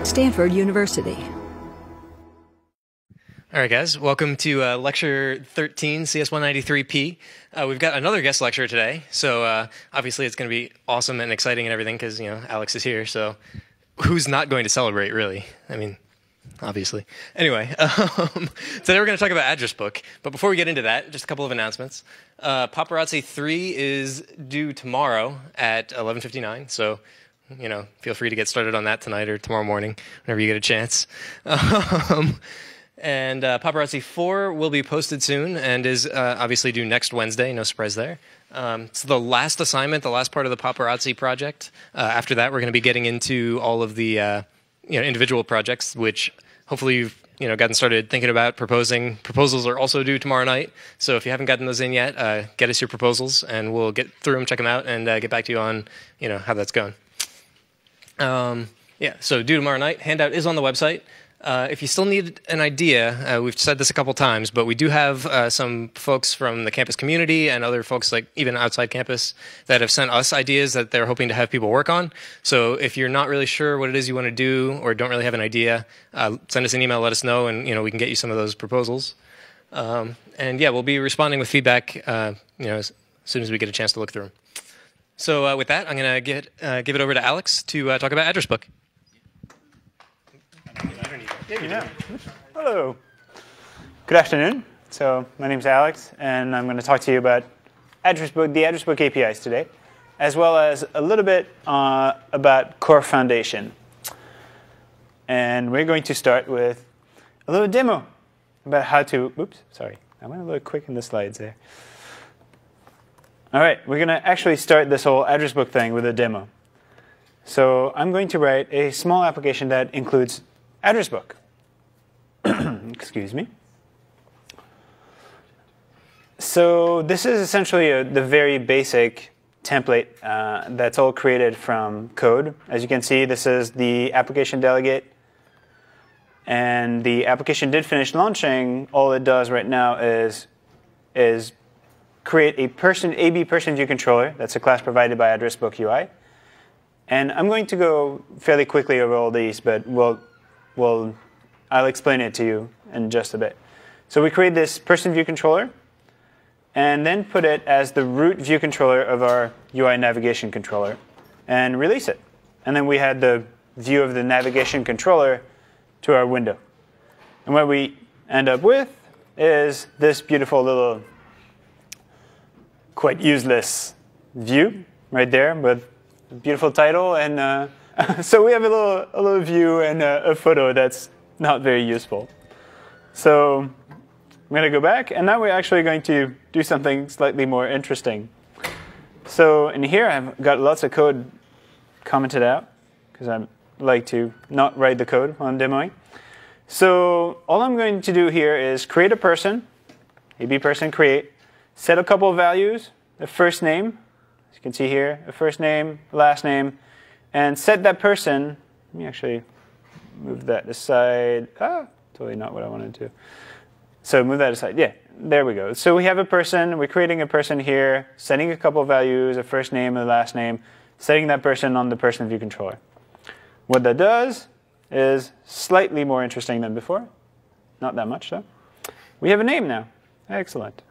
Stanford University. All right, guys, welcome to Lecture 13, CS193P. We've got another guest lecturer today, so obviously it's going to be awesome and exciting and everything because, you know, Alex is here, so who's not going to celebrate, really? I mean, obviously. Anyway, today we're going to talk about Address Book, but before we get into that, just a couple of announcements. Paparazzi 3 is due tomorrow at 11:59, so, you know, feel free to get started on that tonight or tomorrow morning, whenever you get a chance. And Paparazzi 4 will be posted soon and is obviously due next Wednesday. No surprise there. It's the last assignment, the last part of the Paparazzi project. After that, we're going to be getting into all of the individual projects, which hopefully you've gotten started thinking about proposing. Proposals are also due tomorrow night. So if you haven't gotten those in yet, get us your proposals, and we'll get through them, check them out, and get back to you on how that's going. So due tomorrow night. Handout is on the website. If you still need an idea, we've said this a couple times, but we do have some folks from the campus community and other folks, like even outside campus, that have sent us ideas that they're hoping to have people work on. So if you're not really sure what it is you want to do or don't really have an idea, send us an email, let us know, and we can get you some of those proposals. And yeah, we'll be responding with feedback as soon as we get a chance to look through them. So with that, I'm going to give it over to Alex to talk about Address Book. Yeah. Hello. Good afternoon. So my name's Alex, and I'm going to talk to you about Address Book, the Address Book APIs today, as well as a little bit about Core Foundation. And we're going to start with a little demo about how to, oops, sorry, I went a little quick in the slides there. All right, we're going to actually start this whole Address Book thing with a demo. So I'm going to write a small application that includes Address Book. Excuse me. So this is essentially the very basic template that's all created from code. As you can see, this is the application delegate. And the application did finish launching. All it does right now is create a AB person view controller. That's a class provided by Address Book UI. And I'm going to go fairly quickly over all these, but I'll explain it to you in just a bit. So we create this person view controller and then put it as the root view controller of our UI navigation controller and release it. And then we had the view of the navigation controller to our window. And what we end up with is this beautiful little, quite useless view right there with a beautiful title. And so we have a little view and a photo that's not very useful. So I'm going to go back, and now we're actually going to do something slightly more interesting. So in here, I've got lots of code commented out, because I like to not write the code while I'm demoing. So all I'm going to do here is create a person, AB person create, set a couple of values, the first name, as you can see here, a first name, last name, and set that person. Let me actually move that aside. Totally not what I wanted to. So move that aside. Yeah, there we go. So we have a person. We're creating a person here, setting a couple of values, a first name and a last name, setting that person on the person view controller. What that does is slightly more interesting than before. Not that much, though. We have a name now. Excellent.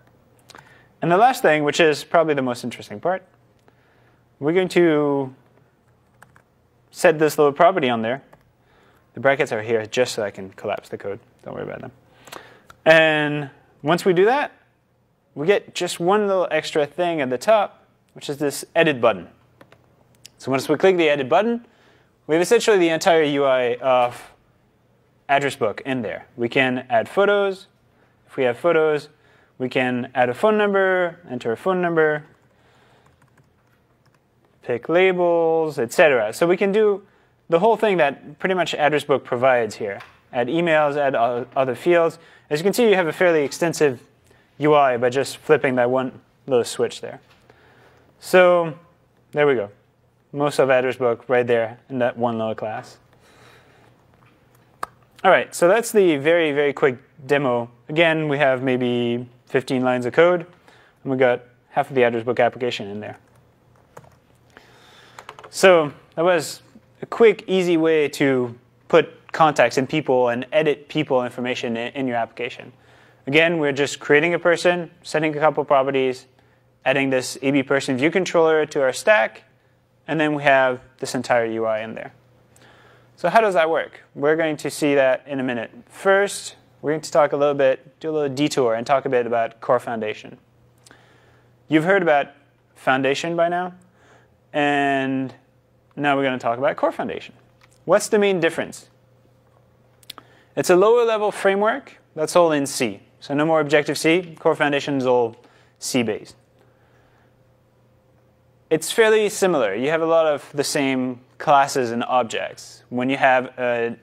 And the last thing, which is probably the most interesting part, we're going to set this little property on there. The brackets are here just so I can collapse the code. Don't worry about them. And once we do that, we get just one little extra thing at the top, which is this edit button. So once we click the edit button, we have essentially the entire UI of Address Book in there. We can add photos. If we have photos, we can add a phone number, enter a phone number, pick labels, etc. So we can do the whole thing that pretty much Address Book provides here. Add emails, add other fields. As you can see, you have a fairly extensive UI by just flipping that one little switch there. So there we go. Most of Address Book right there in that one little class. All right, so that's the very, very quick demo. Again, we have maybe 15 lines of code, and we got half of the Address Book application in there. So that was a quick, easy way to put contacts in people and edit people information in your application. Again, we're just creating a person, setting a couple properties, adding this AB person view controller to our stack, and then we have this entire UI in there. So how does that work? We're going to see that in a minute. First, we're going to talk a little bit, do a little detour, and talk a bit about Core Foundation. You've heard about Foundation by now, and now we're going to talk about Core Foundation. What's the main difference? It's a lower level framework that's all in C. So no more Objective-C. Core Foundation is all C-based. It's fairly similar. You have a lot of the same classes and objects. When you have a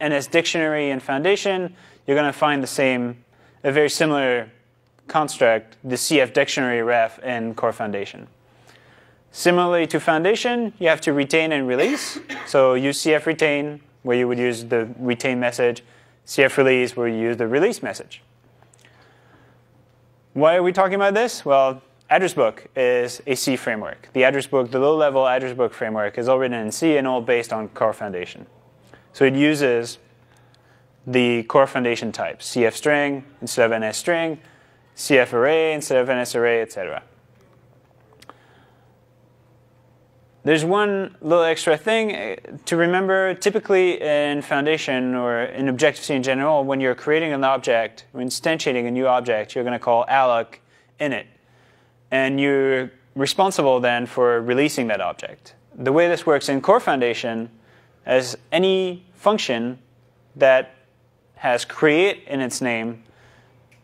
NS dictionary in Foundation, you're going to find a very similar construct, the CF dictionary ref in Core Foundation. Similarly to Foundation, you have to retain and release. So use CF retain, where you would use the retain message, CF release, where you use the release message. Why are we talking about this? Well, address book is a C framework. The address book, the low-level address book framework, is all written in C and all based on Core Foundation. So it uses the Core Foundation types, CF string instead of NS string, CF array instead of NS array, etc. There's one little extra thing to remember. Typically in Foundation or in Objective-C in general, when you're creating an object, when instantiating a new object, you're going to call alloc init. And you're responsible then for releasing that object. The way this works in Core Foundation is any function that has create in its name,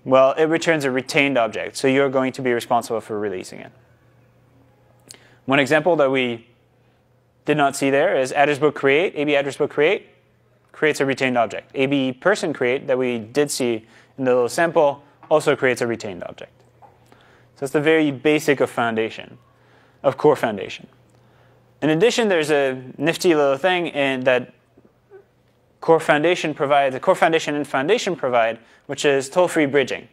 well, it returns a retained object. So you're going to be responsible for releasing it. One example that we did not see there is address book create, AB address book create, creates a retained object. AB person create that we did see in the little sample also creates a retained object. So that's the very basic of Foundation, of Core Foundation. In addition, there's a nifty little thing that Core Foundation provides, Core Foundation and Foundation provide, which is toll-free bridging.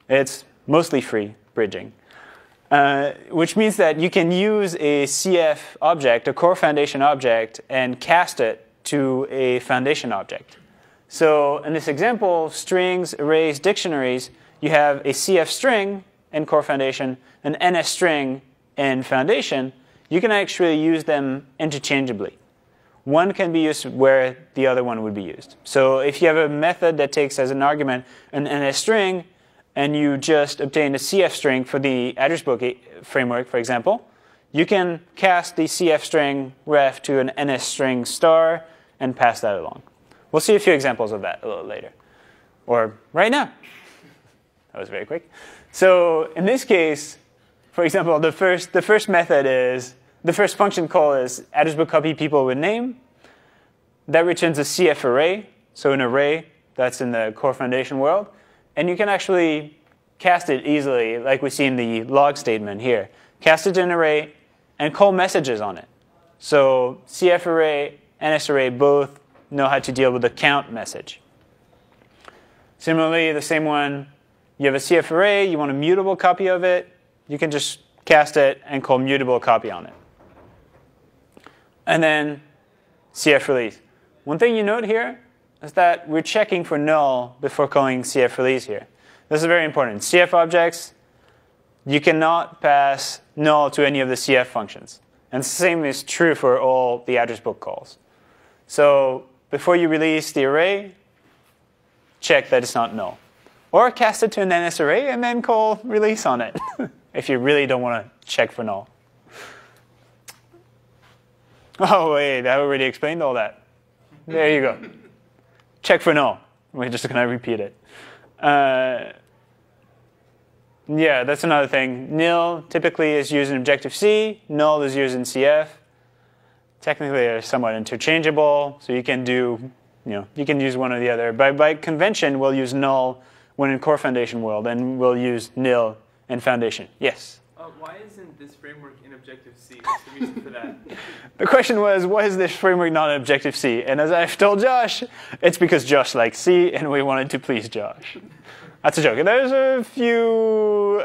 It's mostly free bridging. Which means that you can use a CF object, a Core Foundation object, and cast it to a Foundation object. So in this example, strings, arrays, dictionaries, you have a CF string in Core Foundation, an NS string in Foundation. You can actually use them interchangeably. One can be used where the other one would be used. So if you have a method that takes as an argument an NS string, and you just obtain a CF string for the address book framework, for example, you can cast the CF string ref to an NS string star and pass that along. We'll see a few examples of that a little later. Or right now. That was very quick. So in this case, for example, the first method is, the first function call is address book copy people with name. That returns a CF array, so an array that's in the Core Foundation world. And you can actually cast it easily, like we see in the log statement here. Cast it to an array and call messages on it. So CF array, NS array both know how to deal with the count message. Similarly, the same one, you have a CF array, you want a mutable copy of it, you can just cast it and call mutable copy on it. And then CF release. One thing you note here is that we're checking for null before calling CF release here. This is very important. CF objects, you cannot pass null to any of the CF functions. And the same is true for all the address book calls. So before you release the array, check that it's not null. Or cast it to an NS array and then call release on it if you really don't want to check for null. Oh, wait, I already explained all that. There you go. Check for null. We're just going to repeat it. Yeah, that's another thing. Nil typically is used in Objective-C. Null is used in CF. Technically, they're somewhat interchangeable, so you can do, you can use one or the other. By convention, we'll use null when in Core Foundation world, and we'll use nil in Foundation. Yes? Why isn't this framework in Objective-C? What's the reason for that? The question was, why is this framework not in Objective-C? And as I've told Josh, it's because Josh likes C, and we wanted to please Josh. That's a joke. There's a few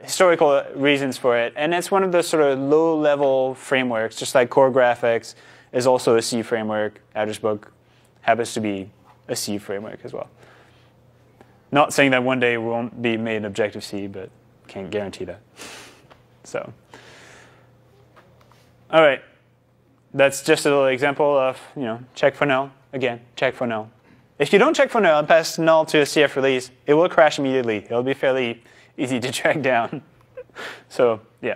historical reasons for it, and it's one of the sort of low-level frameworks, just like Core Graphics is also a C framework, address book. happens to be a C framework as well. Not saying that one day it won't be made in Objective-C, but can't guarantee that. So, all right. That's just a little example of, check for null. Again, check for null. If you don't check for null and pass null to a CF release, it will crash immediately. It'll be fairly easy to track down. So, yeah.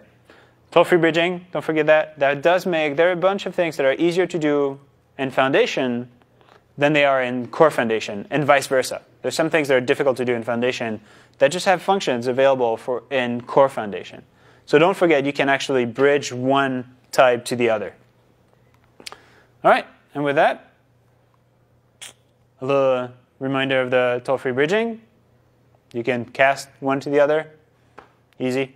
Toll-free bridging, don't forget that. There are a bunch of things that are easier to do in Foundation than they are in Core Foundation, and vice versa. There's some things that are difficult to do in Foundation that just have functions available in Core Foundation. So don't forget, you can actually bridge one type to the other. All right, and with that, a little reminder of the toll-free bridging. You can cast one to the other. Easy.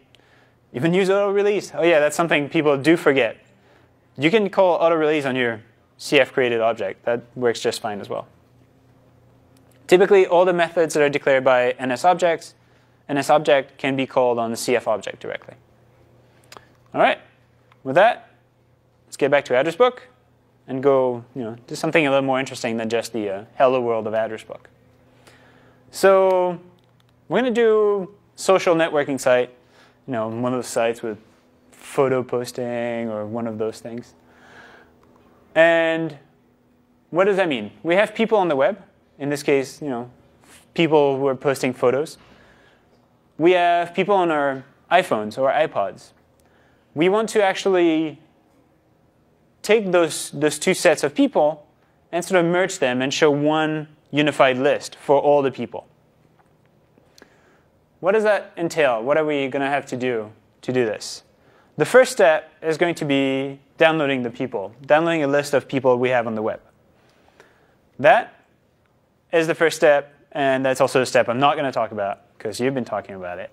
Even use auto-release. Oh yeah, that's something people do forget. You can call auto-release on your CF-created object. That works just fine as well. Typically, all the methods that are declared by NSObjects, NSObject can be called on the CF object directly. All right, with that, let's get back to address book and go do something a little more interesting than just the hello world of address book. So we're going to do social networking site, one of those sites with photo posting or one of those things. And what does that mean? We have people on the web. In this case, people who are posting photos. We have people on our iPhones or iPods. We want to actually take those two sets of people and sort of merge them and show one unified list for all the people. What does that entail? What are we going to have to do this? The first step is going to be downloading the people, downloading a list of people we have on the web. That is the first step, and that's also a step I'm not going to talk about because you've been talking about it.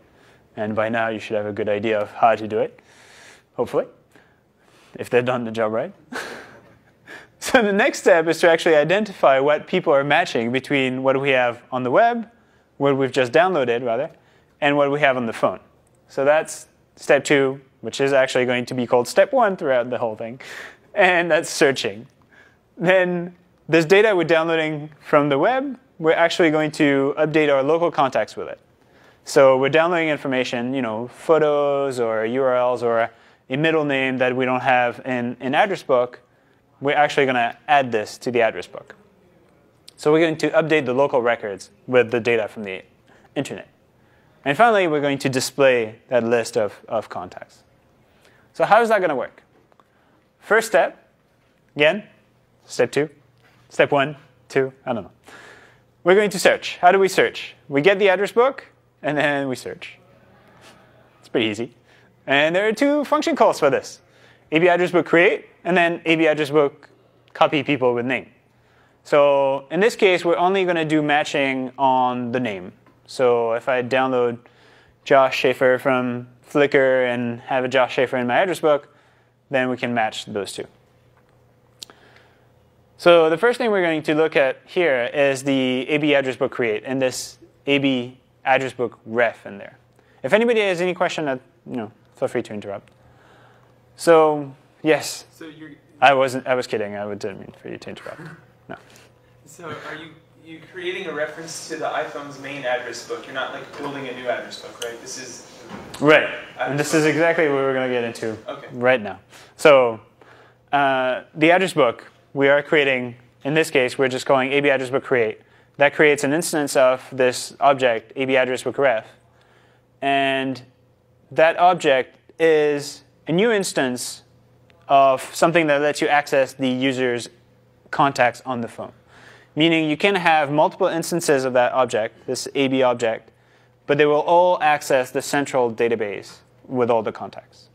And by now, you should have a good idea of how to do it, hopefully, if they've done the job right. So the next step is to actually identify what people are matching between what we have on the web, what we've just downloaded, rather, and what we have on the phone. So that's step 2, which is actually going to be called step 1 throughout the whole thing. And that's searching. Then this data we're downloading from the web, we're actually going to update our local contacts with it. So we're downloading information, photos or URLs or a middle name that we don't have in address book. We're actually going to add this to the address book. So we're going to update the local records with the data from the internet. And finally, we're going to display that list of contacts. So how is that going to work? First step, again, step 2. Step 1, 2, I don't know. We're going to search. How do we search? We get the address book, and then we search. It's pretty easy. And there are 2 function calls for this. AB address book create, and then AB address book copy people with name. So in this case, we're only going to do matching on the name. So if I download Josh Schaefer from Flickr and have a Josh Schaefer in my address book, then we can match those 2. So the first thing we're going to look at here is the AB address book create and this AB address book ref in there. If anybody has any question, feel free to interrupt. So yes, So I was kidding. I didn't mean for you to interrupt. No. So are you creating a reference to the iPhone's main address book? You're not like building a new address book, right? This is right, and this is exactly what we're going to get into right now. So the address book we are creating. In this case, we're just calling AB address book create. That creates an instance of this object, AB address book ref, and that object is a new instance of something that lets you access the user's contacts on the phone. Meaning you can have multiple instances of that object, this AB object, but they will all access the central database with all the contacts.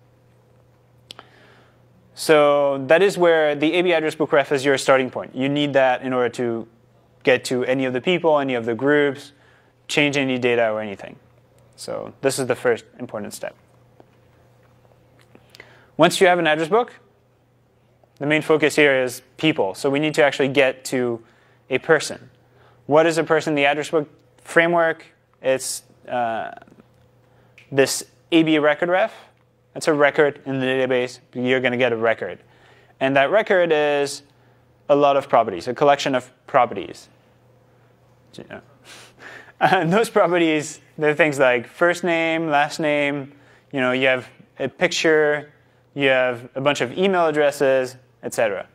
So that is where the AB address book ref is your starting point. You need that in order to get to any of the people, any of the groups, change any data or anything. So this is the first important step. Once you have an address book, the main focus here is people. So we need to actually get to a person. What is a person? The address book framework, it's this AB record ref. That's a record in the database. You're going to get a record. And that record is a lot of properties, a collection of properties. And those properties, they're things like first name, last name. You have a picture, you have a bunch of email addresses, etc.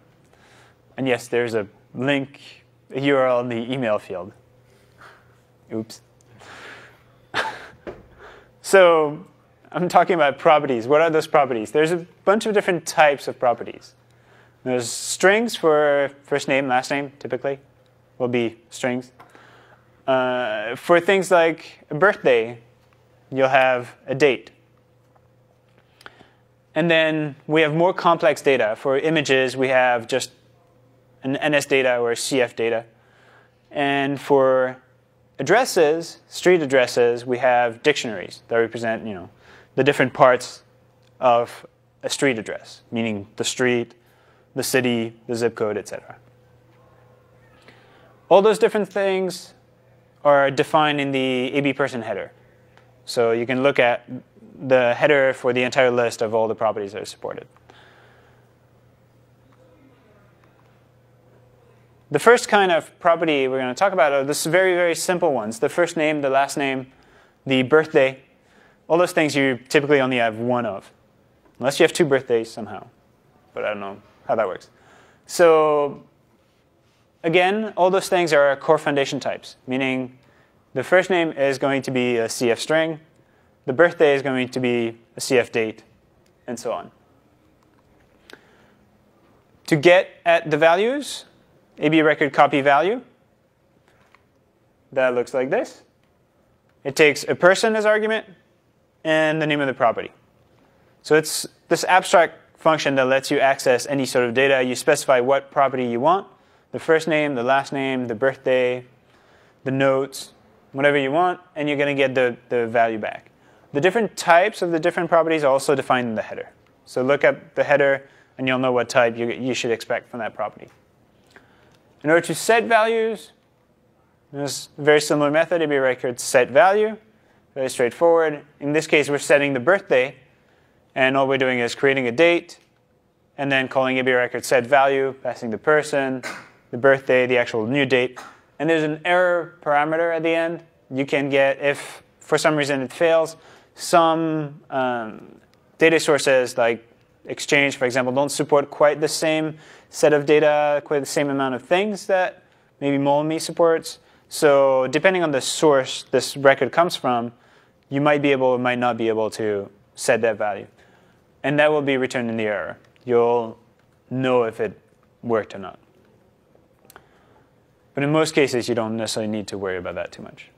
And yes, there's a link, a URL in the email field. Oops. So I'm talking about properties. What are those properties? There's a bunch of different types of properties. There's strings for first name, last name, typically, will be strings. For things like a birthday, you'll have a date. And then we have more complex data. For images, we have just an NS data or a CF data. And for addresses, street addresses, we have dictionaries that represent, the different parts of a street address, meaning the street, the city, the zip code, etc. All those different things are defined in the AB person header. So you can look at the header for the entire list of all the properties that are supported. The first kind of property we're going to talk about are the very, very simple ones. The first name, the last name, the birthday. All those things you typically only have one of, unless you have two birthdays somehow. But I don't know how that works. So again, all those things are core foundation types, meaning the first name is going to be a CF string, the birthday is going to be a CF date, and so on. To get at the values, AB record copy value, that looks like this. It takes a person as argument and the name of the property. So it's this abstract function that lets you access any sort of data. You specify what property you want, the first name, the last name, the birthday, the notes, whatever you want, and you're going to get the value back. The different types of the different properties are also defined in the header. So look at the header, and you'll know what type you should expect from that property. In order to set values, there's a very similar method, AB record set value, very straightforward. In this case, we're setting the birthday, and all we're doing is creating a date, and then calling AB record set value, passing the person, the birthday, the actual new date. And there's an error parameter at the end. You can get, if for some reason it fails, some data sources like Exchange, for example, don't support quite the same set of data, quite the same amount of things that maybe MolMe supports. So depending on the source this record comes from, you might be able or might not be able to set that value. And that will be returned in the error. You'll know if it worked or not. But in most cases, you don't necessarily need to worry about that too much.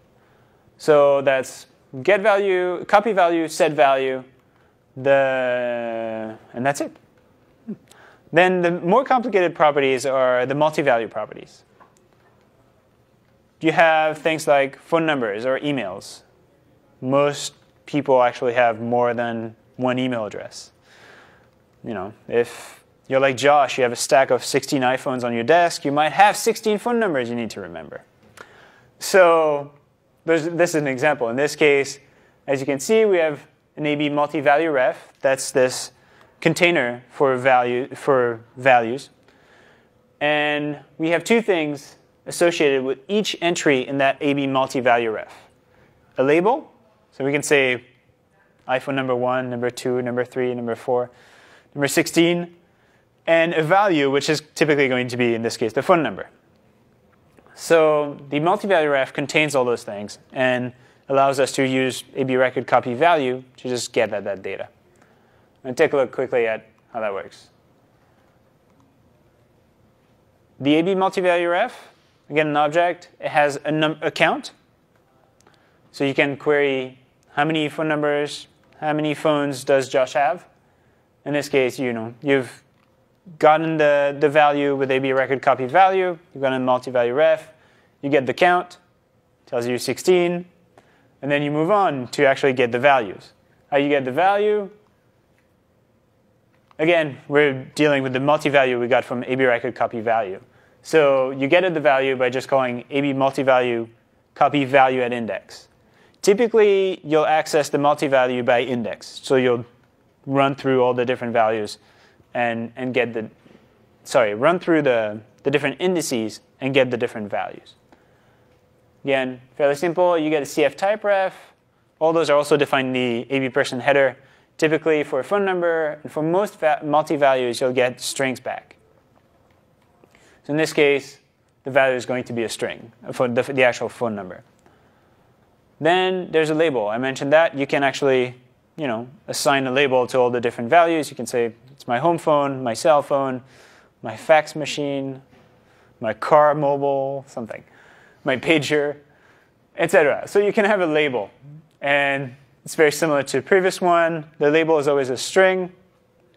So that's get value, copy value, set value, and that's it. Then the more complicated properties are the multi-value properties. You have things like phone numbers or emails. Most people actually have more than one email address. If you're like Josh, you have a stack of 16 iPhones on your desk, you might have 16 phone numbers you need to remember. So this is an example. In this case, as you can see, we have an AB multi-value ref. That's this container for values. And we have two things associated with each entry in that AB multi-value ref. A label, so we can say iPhone number 1, number 2, number 3, number 4, number 16, and a value, which is typically going to be, in this case, the phone number. So the multi-value ref contains all those things and allows us to use AB record copy value to just get at that data. And take a look quickly at how that works. The AB multi-value ref, again, an object, it has a count. So you can query how many phone numbers, how many phones does Josh have. In this case, you've gotten the value with AB record copy value. You've got a multi-value ref. You get the count, tells you 16. And then you move on to actually get the values. How you get the value? Again, we're dealing with the multi-value we got from AB record copy value. So you get at the value by just calling AB multi-value copy value at index. Typically, you'll access the multi-value by index. So you'll run through all the different values and get run through the the different indices and get the different values. Again, fairly simple. You get a CF type ref. All those are also defined in the AB person header. Typically for a phone number, and for most multi-values, you'll get strings back. So in this case, the value is going to be a string for the actual phone number. Then there's a label. I mentioned that. You can actually assign a label to all the different values. You can say, it's my home phone, my cell phone, my fax machine, my car mobile, something, my pager, etc. So you can have a label. And it's very similar to the previous one. The label is always a string,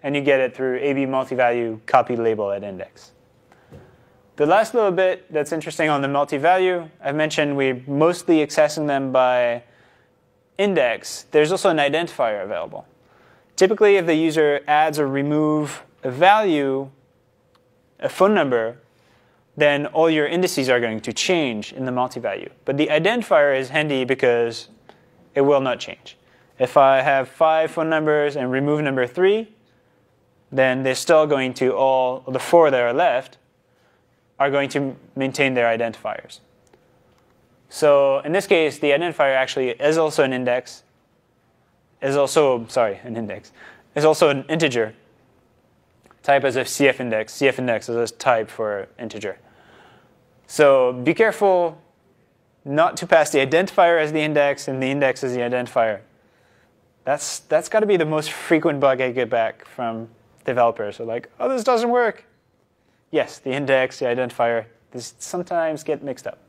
and you get it through AB multi-value copy label at index. The last little bit that's interesting on the multi-value, I've mentioned we're mostly accessing them by index. There's also an identifier available. Typically, if the user adds or removes a value, a phone number, then all your indices are going to change in the multi-value. But the identifier is handy because it will not change. If I have 5 phone numbers and remove number 3, then they're still going to all the 4 that are left are going to maintain their identifiers. So in this case, the identifier actually is also an index, is also an integer. Type as if CF index. CF index is a type for integer. So be careful not to pass the identifier as the index and the index as the identifier. That's got to be the most frequent bug I get back from developers. They're like, oh, this doesn't work. Yes, the index, the identifier, these sometimes get mixed up.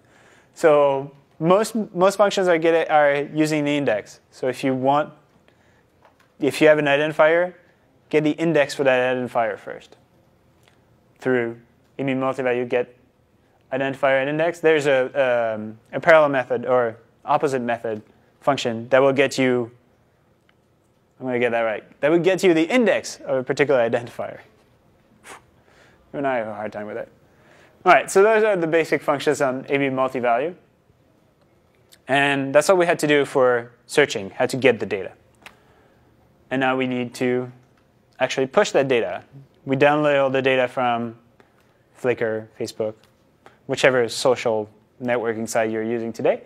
So most functions are using the index. So if you have an identifier, get the index for that identifier first. Through AB multi-value, get identifier and index. There's a parallel method or opposite method function that will get you, I'm going to get that right, that will get you the index of a particular identifier. You and I have a hard time with it. All right, so those are the basic functions on AB multi-value. And that's all we had to do for searching, how to get the data. And now we need to actually push that data. We download all the data from Flickr, Facebook, whichever social networking site you're using today.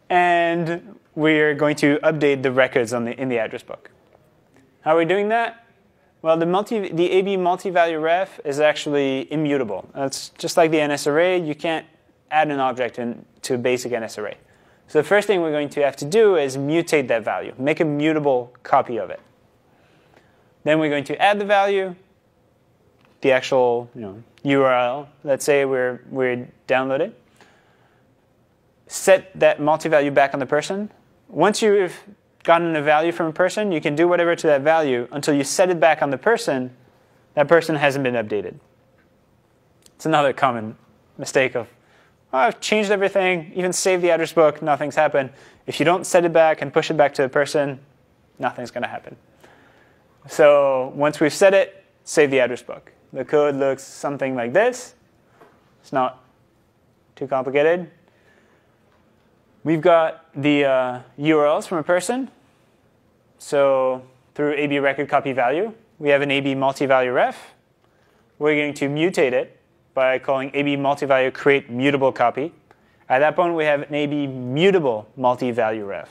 And we're going to update the records in the address book. How are we doing that? Well, the AB multi-value ref is actually immutable. It's just like the NS array. You can't add an object to a basic NS array. So the first thing we're going to have to do is mutate that value, make a mutable copy of it. Then we're going to add the value, the actual URL. Let's say we're downloaded. Set that multi-value back on the person. Once you've gotten a value from a person, you can do whatever to that value until you set it back on the person. That person hasn't been updated. It's another common mistake of, oh, I've changed everything, even saved the address book, nothing's happened. If you don't set it back and push it back to the person, nothing's going to happen. So once we've set it, save the address book. The code looks something like this. It's not too complicated. We've got the URLs from a person. So through AB record copy value, we have an AB multi-value ref. We're going to mutate it by calling AB multi-value create mutable copy. At that point, we have an AB mutable multi-value ref.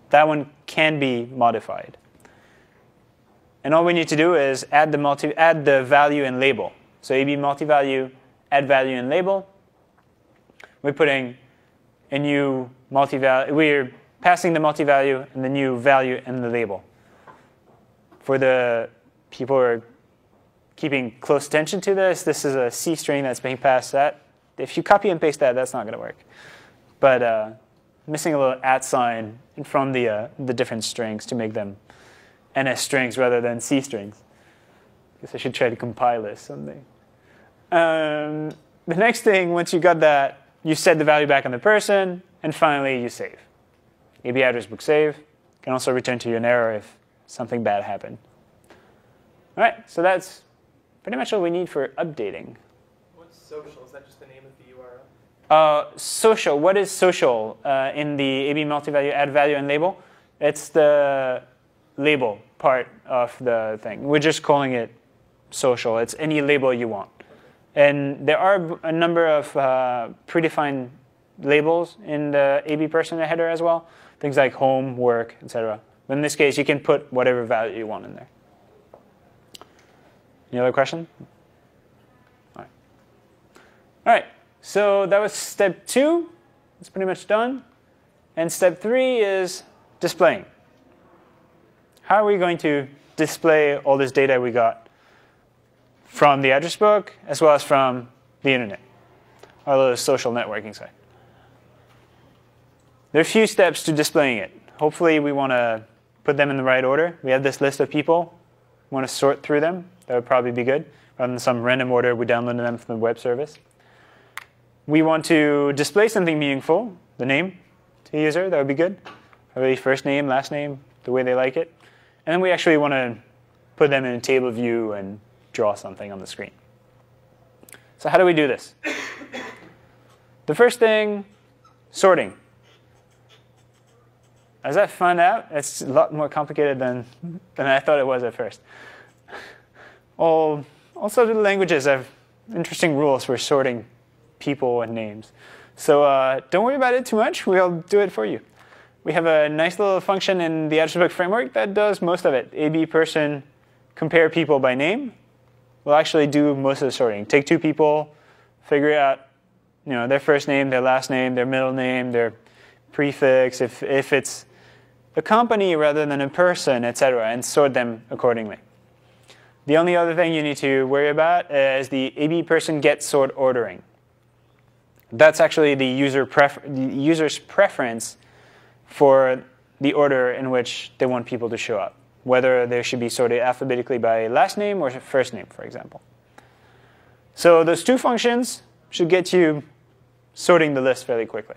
That one can be modified. And all we need to do is add the value and label. So AB multi-value, add value and label. We're putting a new multi-value. We're passing the multi-value and the new value and the label. For the people who are keeping close attention to this is a C string that's being passed. That if you copy and paste that, that's not going to work. But missing a little @ sign from the different strings to make them NS strings rather than C strings. I guess I should try to compile this someday. The next thing, once you got that, you set the value back on the person, and finally you save. AB address book save. Can also return to you an error if something bad happened. All right, so that's pretty much all we need for updating. What's social? Is that just the name of the URL? Social. What is social in the AB multi-value add value and label? It's the label part of the thing. We're just calling it social. It's any label you want. And there are a number of predefined labels in the AB person header as well. Things like home, work, etc. But in this case, you can put whatever value you want in there. Any other question? All right. So that was step 2. It's pretty much done. And step 3 is displaying. How are we going to display all this data we got from the address book as well as from the internet, our little social networking site? There are a few steps to displaying it. Hopefully, we want to put them in the right order. We have this list of people. We want to sort through them. That would probably be good. Rather than some random order, we downloaded them from the web service. We want to display something meaningful, the name to the user. That would be good. Probably first name, last name, the way they like it. And then we actually want to put them in a table view and draw something on the screen. So how do we do this? The first thing, sorting. As I found out, it's a lot more complicated than I thought it was at first. All sorts of languages have interesting rules for sorting people and names. So don't worry about it too much. We'll do it for you. We have a nice little function in the address book framework that does most of it. AB person compare people by name will actually do most of the sorting. Take 2 people, figure out their first name, their last name, their middle name, their prefix, if it's a company rather than a person, etc., and sort them accordingly. The only other thing you need to worry about is the AB person get sort ordering. That's actually the user's preference for the order in which they want people to show up, whether they should be sorted alphabetically by last name or first name, for example. So those 2 functions should get you sorting the list fairly quickly.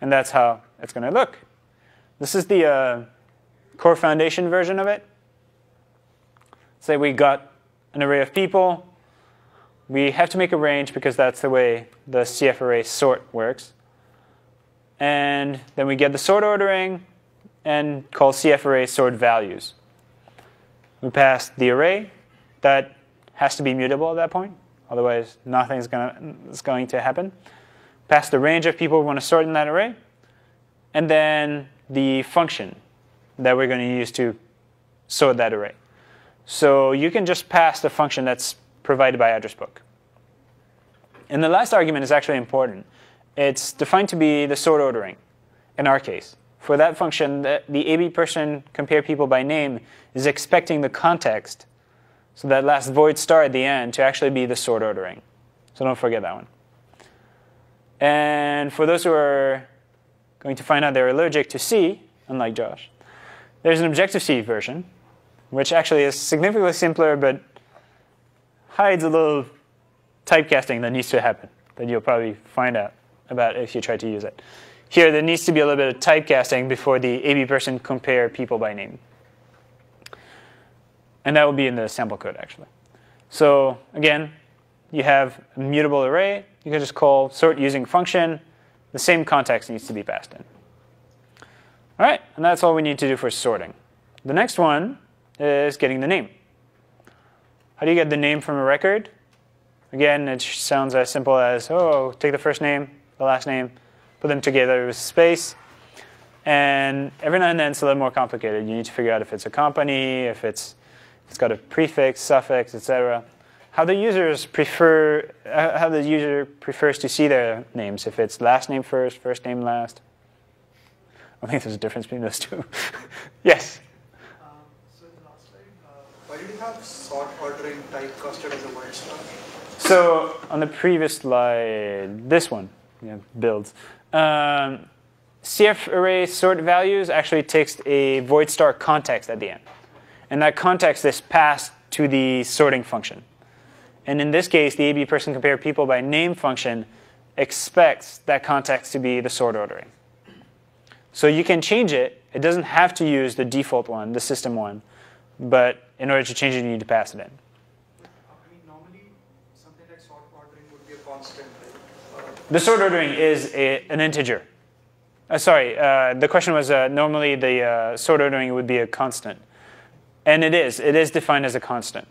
And that's how it's going to look. This is the core foundation version of it. Say we got an array of people. We have to make a range because that's the way the CF array sort works. And then we get the sort ordering and call CF array sort values. We pass the array. That has to be mutable at that point. Otherwise, nothing's going to happen. Pass the range of people we want to sort in that array. And then the function that we're going to use to sort that array. So you can just pass the function that's provided by address book. And the last argument is actually important. It's defined to be the sort ordering in our case. For that function, the AB person compare people by name is expecting the context, so that last void star at the end, to actually be the sort ordering. So don't forget that one. And for those who are going to find out they're allergic to C, unlike Josh, there's an Objective-C version, which actually is significantly simpler but hides a little typecasting that needs to happen that you'll probably find out about if you try to use it. Here, there needs to be a little bit of typecasting before the AB person compare people by name. And that will be in the sample code, actually. So again, you have a mutable array. You can just call sort using function. The same context needs to be passed in. All right, and that's all we need to do for sorting. The next one is getting the name. How do you get the name from a record? Again, it sounds as simple as, take the first name, the last name, put them together with space. And every now and then it's a little more complicated. You need to figure out if it's a company, if it's got a prefix, suffix, etc. How the user prefers to see their names, if it's last name first name last. I think there's a difference between those 2. Yes? So in the last slide, why did you have sort ordering typecasted as a word star? So on the previous slide, this one, builds. CF array sort values actually takes a void star context at the end. And that context is passed to the sorting function. And in this case, the AB person compare people by name function expects that context to be the sort ordering. So you can change it. It doesn't have to use the default one, the system one. But in order to change it, you need to pass it in. Normally, something like sort ordering would be a constant, right? The sort ordering is an integer. The question was normally the sort ordering would be a constant. And it is. It is defined as a constant.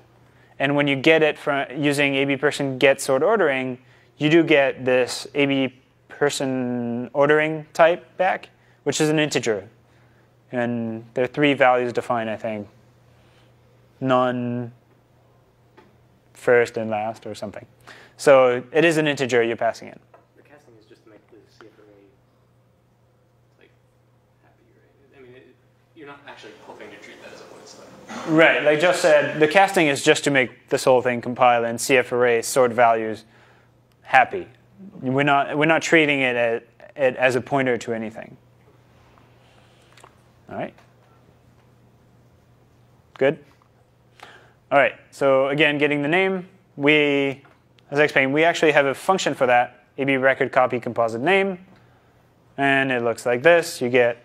And when you get it from using AB person get sort ordering, you do get this AB person ordering type back, which is an integer. And there are 3 values defined, I think. None, first, and last, or something. So it is an integer you're passing in. The casting is just to make the CF array like happy, right? I mean, you're not actually hoping to treat that as a void slip. Right, like just said, the casting is just to make this whole thing compile and CF array sort values happy. We're not treating it as a pointer to anything. All right. Good. All right. So again, getting the name, as I explained, we actually have a function for that, AB record copy composite name, and it looks like this. You get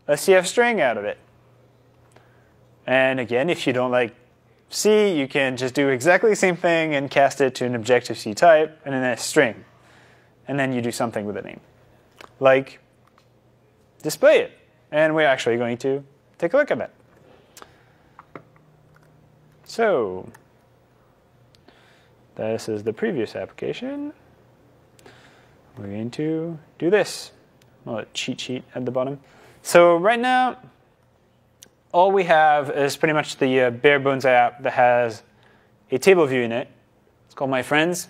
a CF string out of it. And again, if you don't like C, you can just do exactly the same thing and cast it to an Objective-C type and then a string. And then you do something with the name, like display it. And we're actually going to take a look at that. So this is the previous application. We're going to do this. A cheat sheet at the bottom. So right now, all we have is pretty much the bare bones app that has a table view in it. It's called My Friends.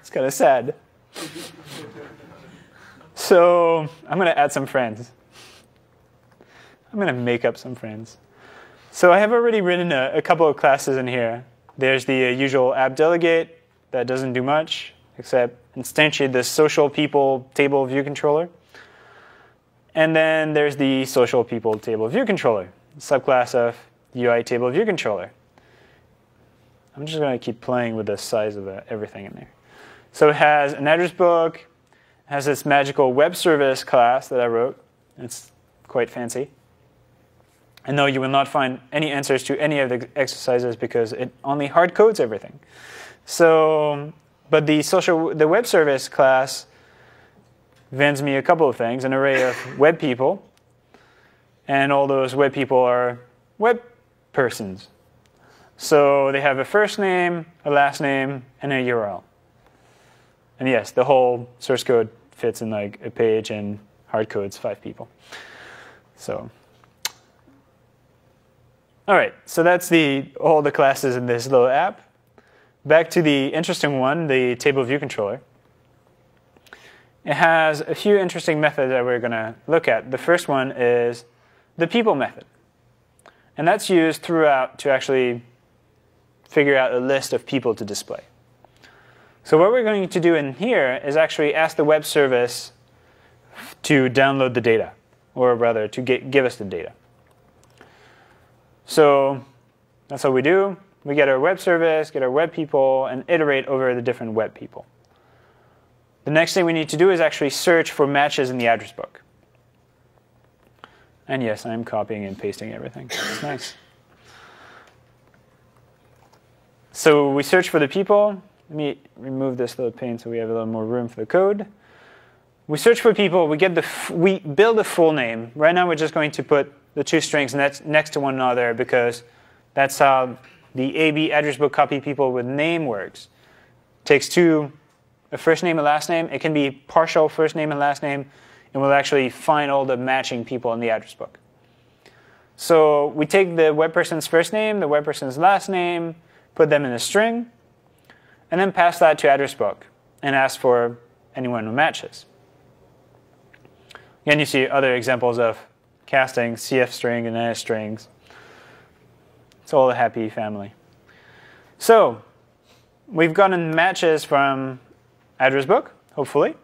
It's kind of sad. So I'm going to add some friends. I'm going to make up some friends. So I have already written a couple of classes in here. There's the usual app delegate that doesn't do much except instantiate the social people table view controller. And then there's the social people table view controller, subclass of UI table view controller. I'm just going to keep playing with the size of everything in there. So it has an address book, it has this magical web service class that I wrote. It's quite fancy. And no, you will not find any answers to any of the exercises because it only hard codes everything. So, but the web service class vends me a couple of things, an array of web people. And all those web people are web persons. So they have a first name, a last name, and a URL. And yes, the whole source code fits in like a page and hard codes 5 people. So, all right, so that's all the classes in this little app. Back to the interesting one, the table view controller. It has a few interesting methods that we're going to look at. The first one is the people method. And that's used throughout to actually figure out a list of people to display. So what we're going to do in here is actually ask the web service to download the data, or rather to give us the data. So that's what we do. We get our web service, get our web people, and iterate over the different web people. The next thing we need to do is actually search for matches in the address book. And yes, I'm copying and pasting everything. It's nice. So we search for the people. Let me remove this little pane so we have a little more room for the code. We search for people. We build a full name. Right now, we're just going to put the 2 strings next to one another because that's how the AB address book copy people with name works. It takes a first name and last name. It can be partial first name and last name, and we'll actually find all the matching people in the address book. So we take the web person's first name, the web person's last name, put them in a string, and then pass that to address book and ask for anyone who matches. Again, you see other examples of casting CF string and NS strings. It's all a happy family. So we've gotten matches from address book, hopefully.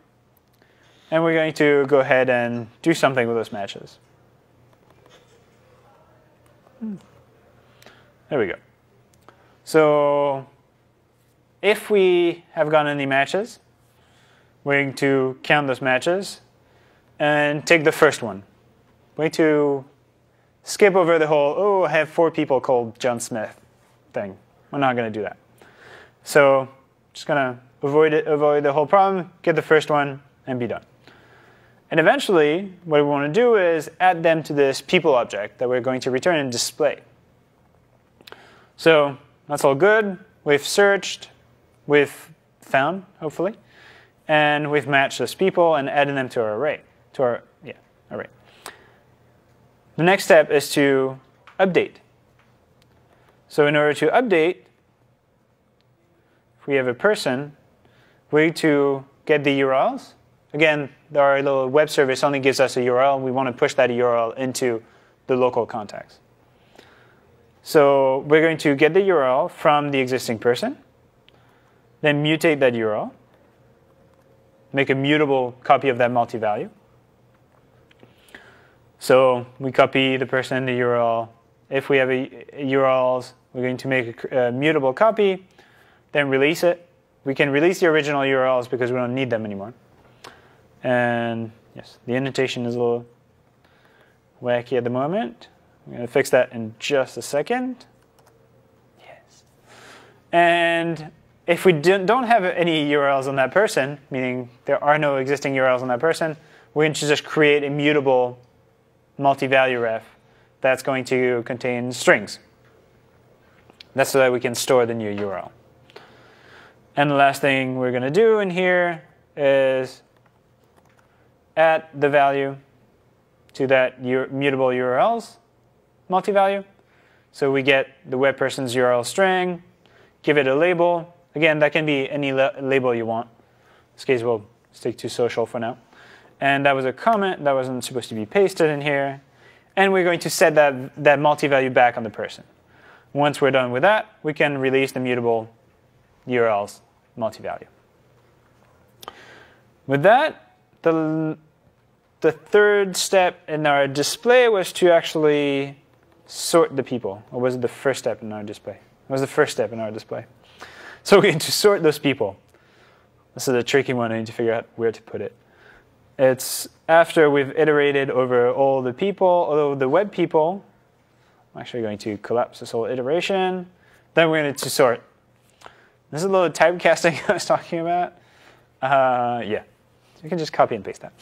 And we're going to go ahead and do something with those matches. There we go. So if we have gotten any matches, we're going to count those matches and take the first one. We're going to skip over the whole, oh, I have 4 people called John Smith thing. We're not going to do that. So just going to avoid the whole problem, get the first one, and be done. And eventually, what we want to do is add them to this people object that we're going to return and display. So that's all good. We've searched, we've found, hopefully, and we've matched those people and added them to our array. Array. The next step is to update. So in order to update, if we have a person, we need to get the URLs. Again, our little web service only gives us a URL. We want to push that URL into the local context. So we're going to get the URL from the existing person, then mutate that URL, make a mutable copy of that multi-value. So we copy the person, the URL. If we have URLs, we're going to make a mutable copy, then release it. We can release the original URLs because we don't need them anymore. And yes, the indentation is a little wacky at the moment. I'm going to fix that in just a second. Yes. And if we don't have any URLs on that person, meaning there are no existing URLs on that person, we're going to just create a mutable multi-value ref that's going to contain strings. That's so that we can store the new URL. And the last thing we're going to do in here is add the value to that mutable URLs multi-value. So we get the web person's URL string, give it a label. Again, that can be any label you want. In this case, we'll stick to social for now. And that was a comment that wasn't supposed to be pasted in here. And we're going to set that multi-value back on the person. Once we're done with that, we can release the mutable URLs multi-value. With that, the third step in our display was to actually sort the people. Or was it the first step in our display? It was the first step in our display. So we're going to sort those people. This is a tricky one. I need to figure out where to put it. It's after we've iterated over all the people, although the web people. I'm actually going to collapse this whole iteration. Then we're going to sort. This is a little typecasting I was talking about. Yeah, so you can just copy and paste that.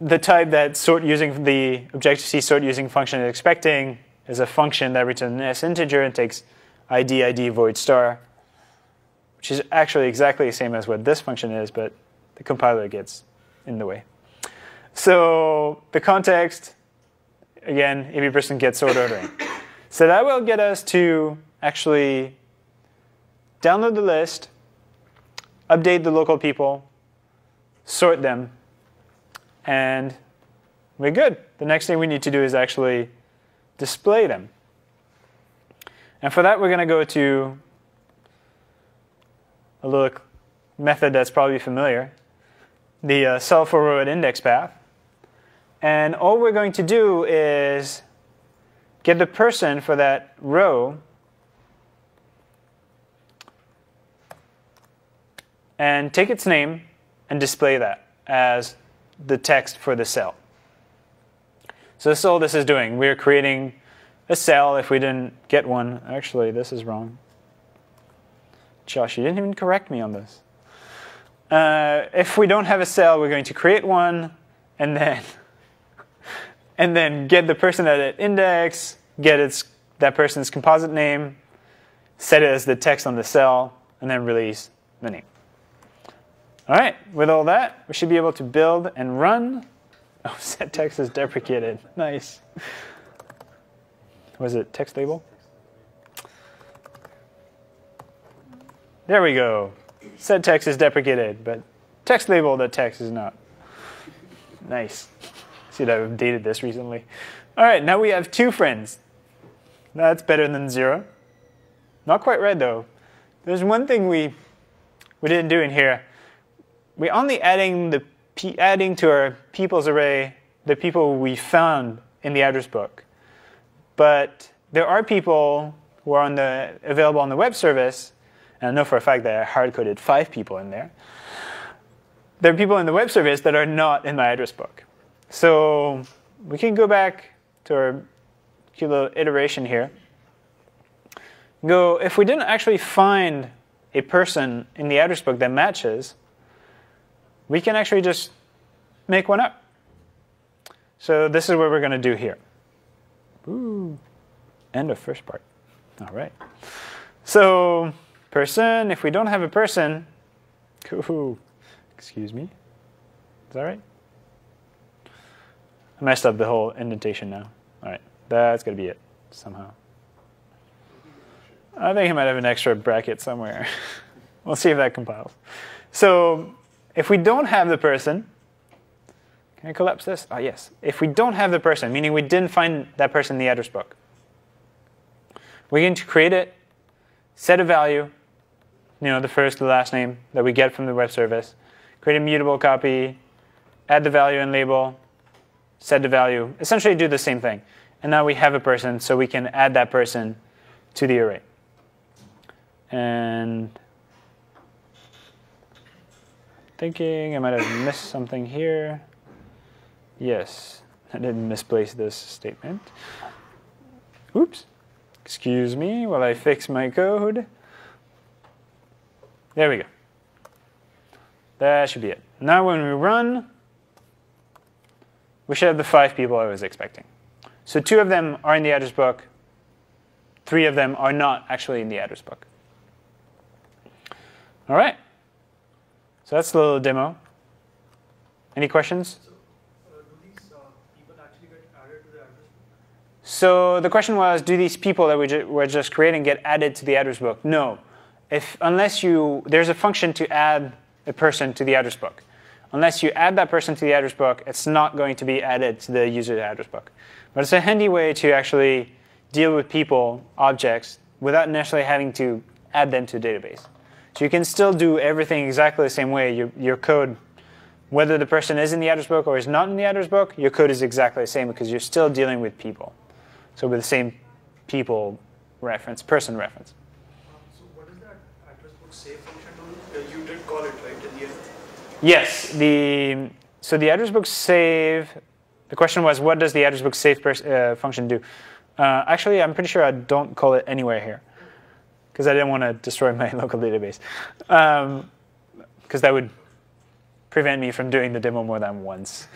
The type that sort using the Objective-C sort using function is expecting is a function that returns an S integer and takes ID void star, which is actually exactly the same as what this function is, but the compiler gets in the way. So the context, again, every person gets sort ordering. So that will get us to actually download the list, update the local people, sort them, and we're good. The next thing we need to do is actually display them. And for that, we're going to go to a little method that's probably familiar, the self-forward index path. And all we're going to do is get the person for that row and take its name and display that as the text for the cell. So this is all this is doing. We're creating a cell if we didn't get one. Actually, this is wrong. Josh, you didn't even correct me on this. If we don't have a cell, we're going to create one, and then get the person at an index, get that person's composite name, set it as the text on the cell, and then release the name. All right, with all that, we should be able to build and run. Oh, set text is deprecated. Nice. Was it text label? There we go. Set text is deprecated, but text label, the text is not. Nice. See that I've updated this recently. All right, now we have 2 friends. That's better than 0. Not quite right, though. There's one thing we didn't do in here. We're only adding to our people's array the people we found in the address book. But there are people who are available on the web service, and I know for a fact that I hard-coded 5 people in there. There are people in the web service that are not in my address book. So we can go back to our cute little iteration here. If we didn't actually find a person in the address book that matches, we can actually just make one up. So this is what we're going to do here. Ooh, end of first part. All right. So person, if we don't have a person, excuse me, is that right? I messed up the whole indentation now. All right, that's going to be it somehow. I think I might have an extra bracket somewhere. We'll see if that compiles. So if we don't have the person, can I collapse this? Oh, yes. If we don't have the person, meaning we didn't find that person in the address book, we're going to create it, set a value, the first, the last name that we get from the web service, create a mutable copy, add the value and label, set the value, essentially do the same thing. And now we have a person, so we can add that person to the array. And thinking I might have missed something here. Yes, I didn't misplace this statement. Oops. Excuse me while I fix my code. There we go. That should be it. Now when we run, we should have the 5 people I was expecting. So 2 of them are in the address book. 3 of them are not actually in the address book. All right. So that's a little demo. Any questions? So, do these people actually get added to the address book? So the question was, do these people that we were just creating get added to the address book? No. There's a function to add a person to the address book. Unless you add that person to the address book, it's not going to be added to the user's address book. But it's a handy way to actually deal with people, objects, without necessarily having to add them to a database. So you can still do everything exactly the same way. Your code, whether the person is in the address book or is not in the address book, your code is exactly the same because you're still dealing with people. So with the same people reference, person reference. So what does that address book save function do? You did call it, right, at the end? Yes. So the address book save, the question was, what does the address book save function do? Actually, I'm pretty sure I don't call it anywhere here, because I didn't want to destroy my local database. Because that would prevent me from doing the demo more than once.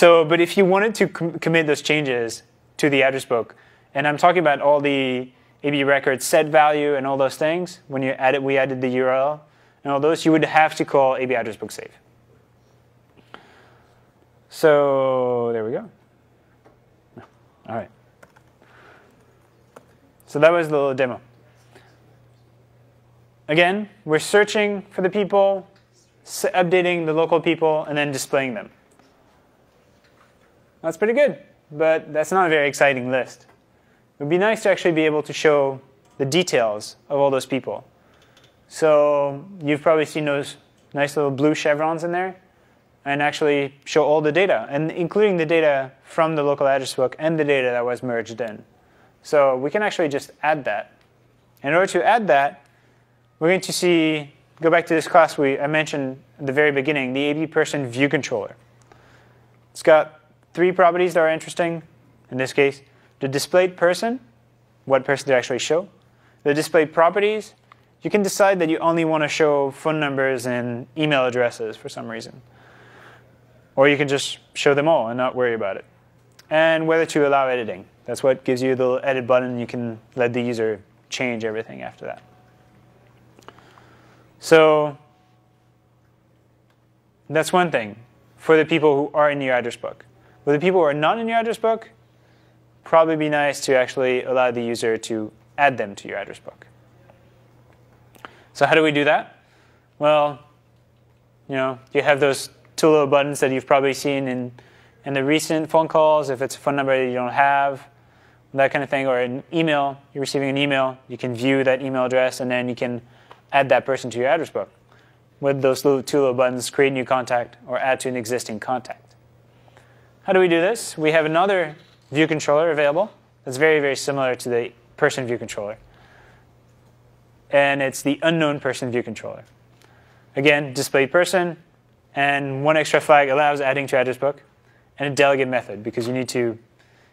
But if you wanted to commit those changes to the address book, and I'm talking about all the AB records set value and all those things, when we added the URL and all those, you would have to call AB address book save. So there we go. All right. So that was the little demo. Again, we're searching for the people, updating the local people, and then displaying them. That's pretty good, but that's not a very exciting list. It would be nice to actually be able to show the details of all those people. So you've probably seen those nice little blue chevrons in there, and actually show all the data, and including the data from the local address book and the data that was merged in. So we can actually just add that. In order to add that, we're going to go back to this class I mentioned at the very beginning, the AB person view controller. It's got 3 properties that are interesting. In this case, the displayed person, what person to actually show. The displayed properties, you can decide that you only want to show phone numbers and email addresses for some reason. Or you can just show them all and not worry about it. And whether to allow editing. That's what gives you the little edit button. You can let the user change everything after that. So that's one thing for the people who are in your address book. For the people who are not in your address book, probably be nice to actually allow the user to add them to your address book. So how do we do that? Well, you have those 2 little buttons that you've probably seen in the recent phone calls. If it's a phone number that you don't have, that kind of thing, or an email, you're receiving an email, you can view that email address, and then you can add that person to your address book. With those 2 little buttons, create new contact or add to an existing contact. How do we do this? We have another view controller available that's very, very similar to the person view controller. And it's the unknown person view controller. Again, display person, and one extra flag allows adding to address book, and a delegate method, because you need to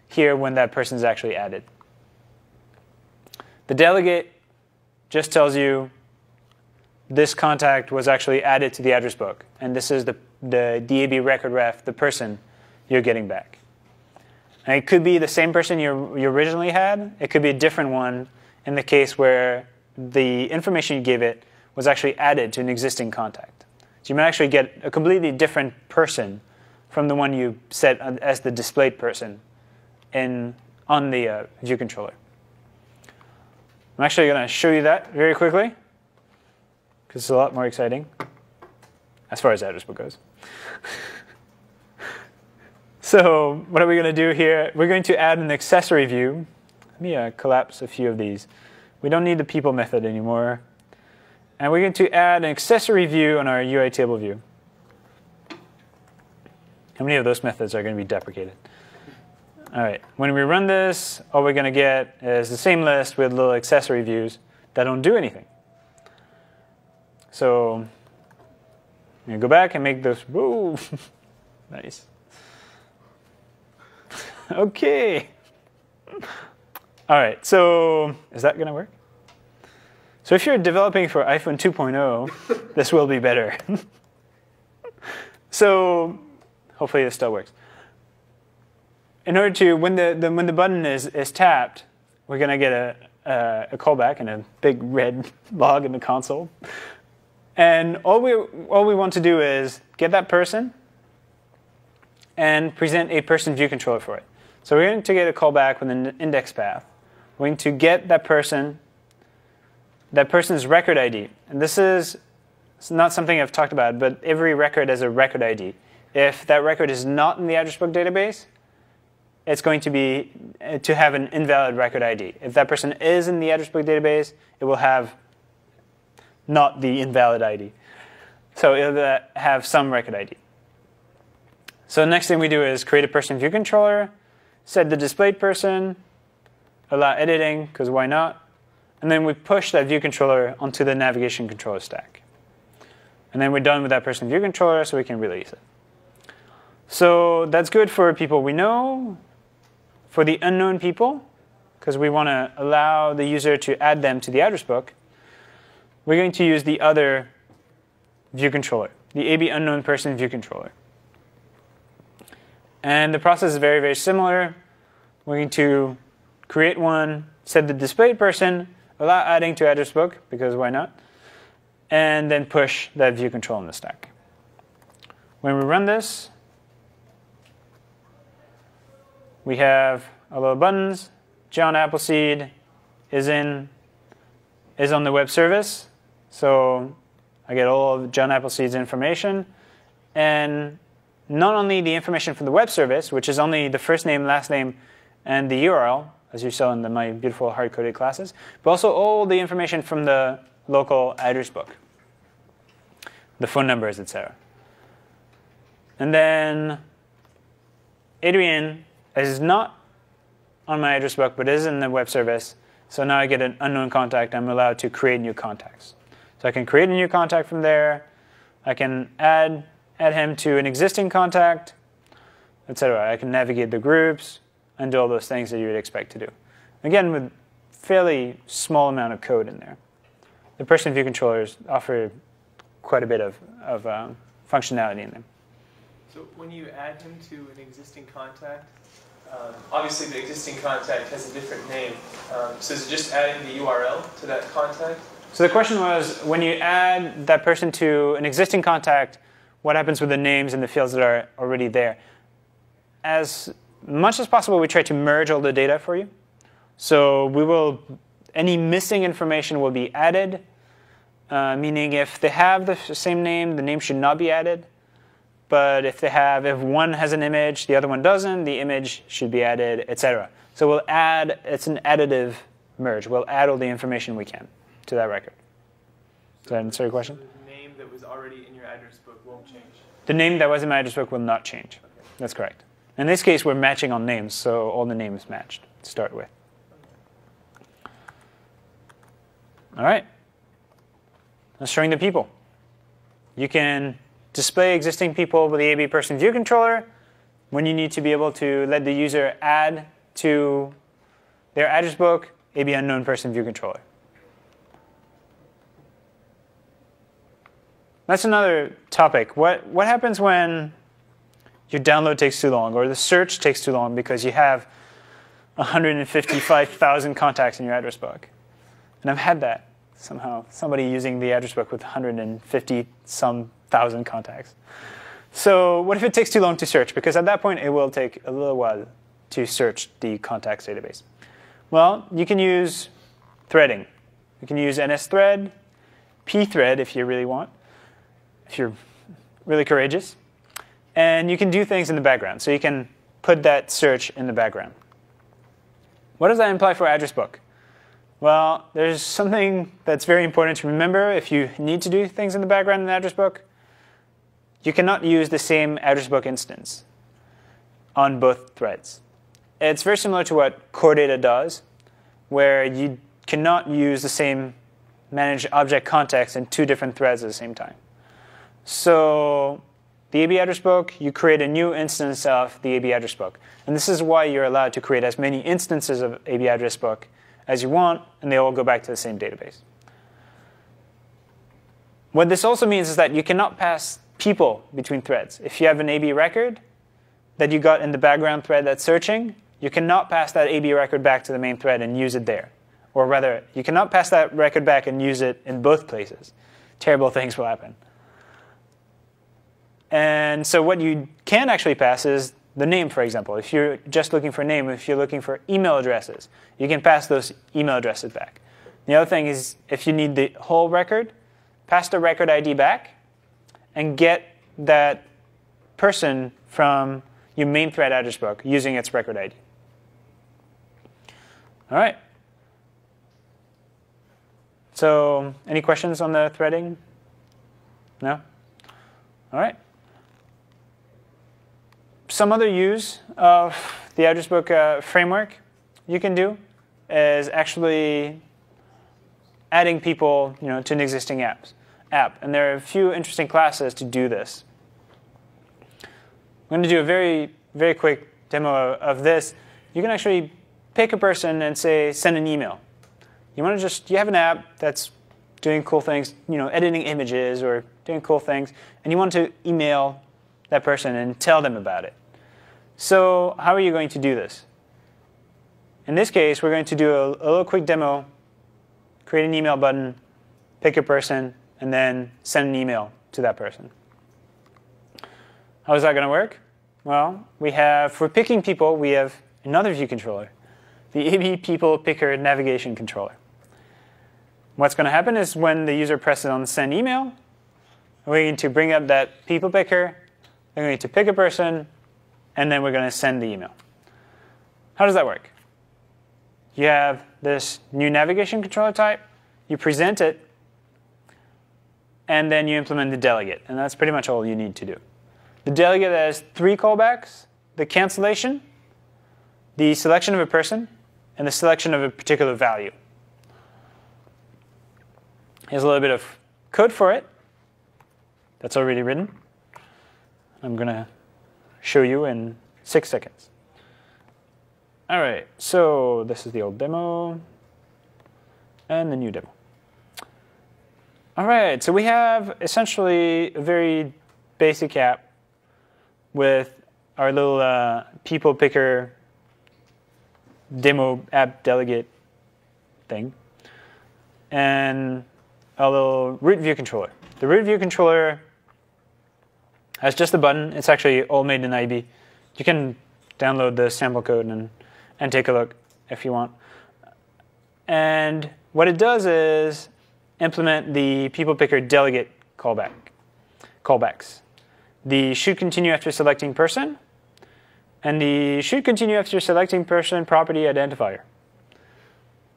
hear when that person is actually added. The delegate just tells you this contact was actually added to the address book, and this is the DAB record ref, the person you're getting back. And it could be the same person you originally had. It could be a different one in the case where the information you gave it was actually added to an existing contact. So you might actually get a completely different person from the one you set as the displayed person on the view controller. I'm actually going to show you that very quickly, because it's a lot more exciting, as far as address book goes. So what are we going to do here? We're going to add an accessory view. Let me collapse a few of these. We don't need the people method anymore. And we're going to add an accessory view on our UI table view. How many of those methods are going to be deprecated? All right. When we run this, all we're going to get is the same list with little accessory views that don't do anything. So I'm going to go back and make those. Whoa. Nice. OK. All right. So is that going to work? So if you're developing for iPhone 2.0, this will be better. So hopefully this still works. In order to, when the button is tapped, we're going to get a callback and a big red log in the console. And all we want to do is get that person and present a person view controller for it. So we're going to get a callback with an index path. We're going to get that person's record ID. And this is not something I've talked about, but every record has a record ID. If that record is not in the address book database, it's going to have an invalid record ID. If that person is in the address book database, it will have not the invalid ID. So it'll have some record ID. So the next thing we do is create a person view controller, set the displayed person, allow editing, because why not? And then we push that view controller onto the navigation controller stack. And then we're done with that person view controller, so we can release it. So that's good for people we know. For the unknown people, because we want to allow the user to add them to the address book, we're going to use the other view controller, the AB unknown person view controller. And the process is very, very similar. We're going to create one, set the displayed person, allow adding to address book, because why not? And then push that view control in the stack. When we run this, we have our little buttons. John Appleseed is on the web service. So I get all of John Appleseed's information. And not only the information from the web service, which is only the first name, last name, and the URL, as you saw in my beautiful hard-coded classes, but also all the information from the local address book, the phone numbers, etc. And then Adrian is not on my address book, but is in the web service. So now I get an unknown contact. I'm allowed to create new contacts. So I can create a new contact from there. I can add him to an existing contact, etc. I can navigate the groups and do all those things that you would expect to do. Again, with fairly small amount of code in there. The person view controllers offer quite a bit of functionality in them. So when you add him to an existing contact, obviously the existing contact has a different name. So is it just adding the URL to that contact? So the question was, when you add that person to an existing contact, what happens with the names and the fields that are already there? As much as possible, we try to merge all the data for you. So any missing information will be added, meaning if they have the same name, the name should not be added. But if one has an image, the other one doesn't, the image should be added, etc. So we'll add, it's an additive merge. We'll add all the information we can to that record. Does that answer your question? The name that was already in your address book won't change? The name that was in my address book will not change. Okay. That's correct. In this case, we're matching on names, so all the names matched to start with. All right. That's showing the people. You can display existing people with the AB person view controller when you need to be able to let the user add to their address book AB unknown person view controller. That's another topic. What happens when your download takes too long or the search takes too long because you have 155,000 contacts in your address book? And I've had that somehow, somebody using the address book with 150-some thousand contacts. So what if it takes too long to search? Because at that point, it will take a little while to search the contacts database. Well, you can use threading. You can use NSThread, pthread if you really want, if you're really courageous. And you can do things in the background. So you can put that search in the background. What does that imply for address book? Well, there's something that's very important to remember if you need to do things in the background in the address book. You cannot use the same address book instance on both threads. It's very similar to what core data does, where you cannot use the same manage object context in two different threads at the same time. So the AB address book, you create a new instance of the AB address book. And this is why you're allowed to create as many instances of AB address book as you want, and they all go back to the same database. What this also means is that you cannot pass people between threads. If you have an AB record that you got in the background thread that's searching, you cannot pass that AB record back to the main thread and use it there. Or rather, you cannot pass that record back and use it in both places. Terrible things will happen. And so what you can actually pass is the name, for example. If you're just looking for a name, if you're looking for email addresses, you can pass those email addresses back. The other thing is, if you need the whole record, pass the record ID back and get that person from your main thread address book using its record ID. All right. So any questions on the threading? No? All right. Some other use of the address book framework you can do is actually adding people to an existing app. And there are a few interesting classes to do this. I'm going to do a very, very quick demo of this. You can actually pick a person and say, send an email. You have an app that's doing cool things, editing images or doing cool things, and you want to email that person and tell them about it. So how are you going to do this? In this case, we're going to do a little quick demo, create an email button, pick a person, and then send an email to that person. How is that going to work? Well, for picking people, we have another view controller, the AB People Picker Navigation Controller. What's going to happen is when the user presses on Send Email, we're going to bring up that people picker, we're going to pick a person, and then we're going to send the email. How does that work? You have this new navigation controller type, you present it, and then you implement the delegate. And that's pretty much all you need to do. The delegate has 3 callbacks: the cancellation, the selection of a person, and the selection of a particular value. Here's a little bit of code for it that's already written. I'm going to show you in 6 seconds. All right, so this is the old demo and the new demo. All right, so we have essentially a very basic app with our little people picker demo app delegate thing and a little root view controller. The root view controller has just a button. It's actually all made in IB. You can download the sample code and take a look if you want. And what it does is implement the people picker delegate callbacks. The should continue after selecting person, and the should continue after selecting person property identifier.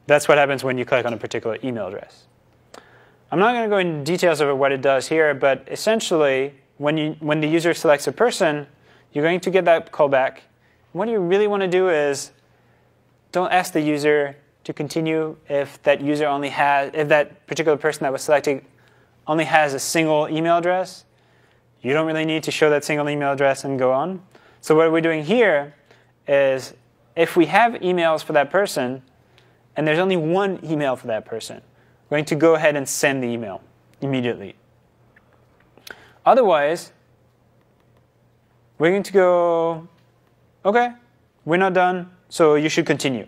That's what happens when you click on a particular email address. I'm not going to go into details of what it does here, but essentially, when the user selects a person, you're going to get that callback. What you really want to do is don't ask the user to continue if that particular person that was selected only has a single email address. You don't really need to show that single email address and go on. So what we're doing here is if we have emails for that person and there's only one email for that person, we're going to go ahead and send the email immediately. Otherwise, we're going to go, OK, we're not done, so you should continue.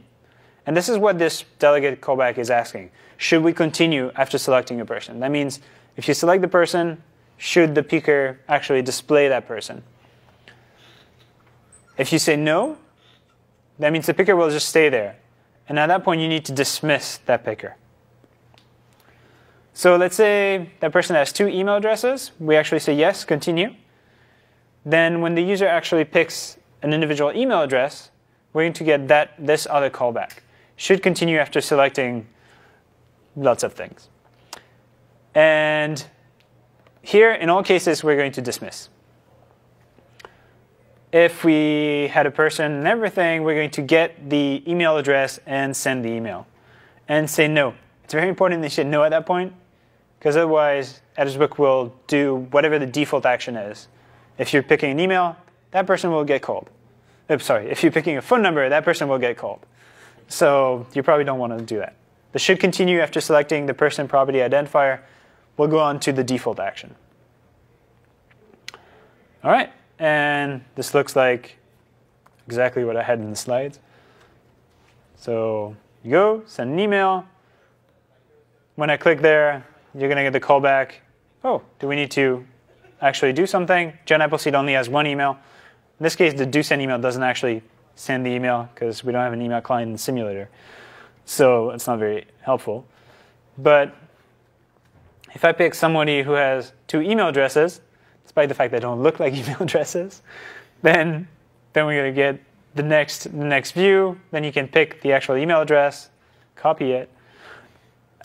And this is what this delegate callback is asking. Should we continue after selecting a person? That means if you select the person, should the picker actually display that person? If you say no, that means the picker will just stay there. And at that point, you need to dismiss that picker. So let's say that person has 2 email addresses. We actually say yes, continue. Then when the user actually picks an individual email address, we're going to get this other callback. Should continue after selecting lots of things. And here, in all cases, we're going to dismiss. If we had a person and everything, we're going to get the email address and send the email. And say no. It's very important they say no at that point, because otherwise, AddressBook will do whatever the default action is. If you're picking an email, that person will get called. Oops, sorry, if you're picking a phone number, that person will get called. So you probably don't want to do that. The should continue after selecting the person property identifier will go on to the default action. All right, and this looks like exactly what I had in the slides. So you go, send an email. When I click there, you're going to get the callback. Oh, do we need to actually do something? John Appleseed only has 1 email. In this case, the do send email doesn't actually send the email because we don't have an email client in the simulator. So it's not very helpful. But if I pick somebody who has 2 email addresses, despite the fact they don't look like email addresses, then we're going to get the next view. Then you can pick the actual email address, copy it,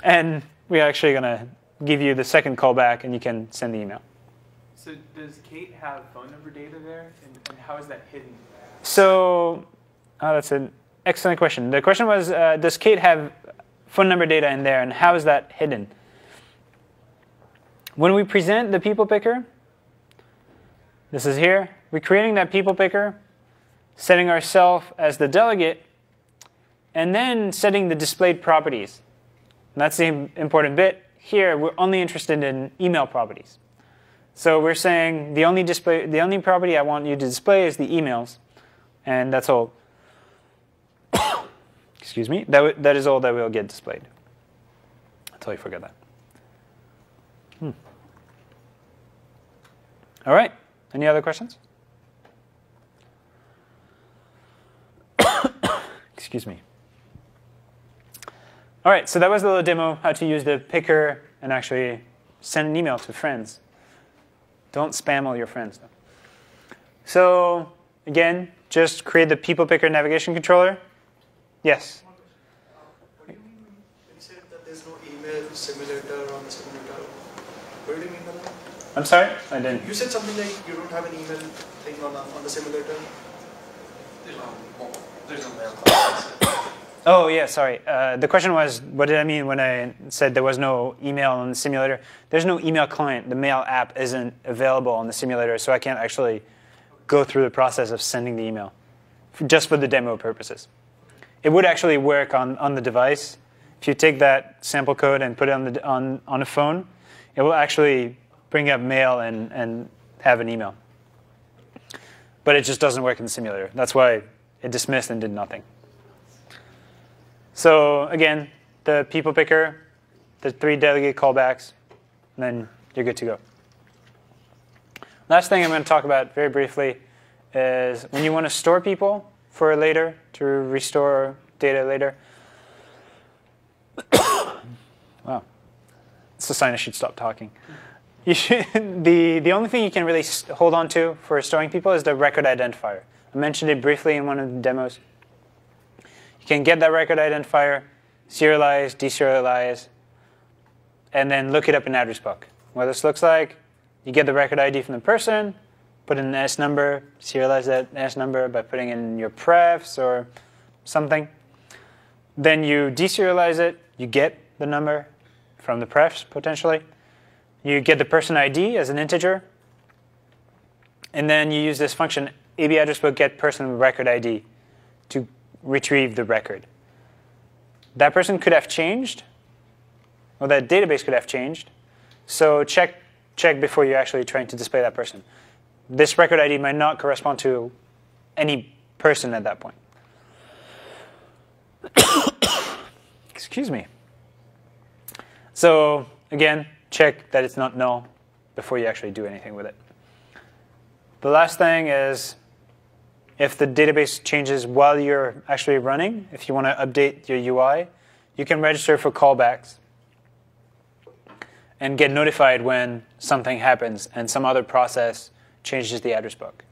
and we're actually going to give you the second callback, and you can send the email. So does Kate have phone number data there, and how is that hidden? So that's an excellent question. The question was, does Kate have phone number data in there, and how is that hidden? When we present the people picker, this is here. We're creating that people picker, setting ourselves as the delegate, and then setting the displayed properties. And that's the important bit. Here, we're only interested in email properties. So we're saying the only property I want you to display is the emails, and that's all. Excuse me. That is all that will get displayed. I totally forgot that. All right. Any other questions? Excuse me. All right. So that was a little demo how to use the picker and actually send an email to friends. Don't spam all your friends, though. So again, just create the people picker navigation controller. Yes? What do you mean when you said that there's no email simulator on the simulator? What do you mean by that? I'm sorry? I didn't. You said something like you don't have an email thing on the simulator. There's no mail client. Oh, yeah, sorry. The question was, what did I mean when I said there was no email on the simulator? There's no email client. The mail app isn't available on the simulator, so I can't actually go through the process of sending the email, just for the demo purposes. It would actually work on the device. If you take that sample code and put it on a phone, it will actually bring up mail and have an email. But it just doesn't work in the simulator. That's why it dismissed and did nothing. So again, the people picker, the 3 delegate callbacks, and then you're good to go. Last thing I'm going to talk about very briefly is when you want to store people for later, to restore data later. Wow. It's a sign I should stop talking. The only thing you can really hold on to for storing people is the record identifier. I mentioned it briefly in one of the demos. You can get that record identifier, serialize, deserialize, and then look it up in address book. What this looks like, you get the record ID from the person, put in an S number, serialize that S number by putting in your prefs or something. Then you deserialize it, you get the number from the prefs, potentially. You get the person ID as an integer, and then you use this function, AB address book get person record ID, to retrieve the record. That person could have changed, or that database could have changed. So check before you're actually trying to display that person. This record ID might not correspond to any person at that point. Excuse me. So again, check that it's not null before you actually do anything with it. The last thing is, if the database changes while you're actually running, if you want to update your UI, you can register for callbacks and get notified when something happens and some other process changes the address book.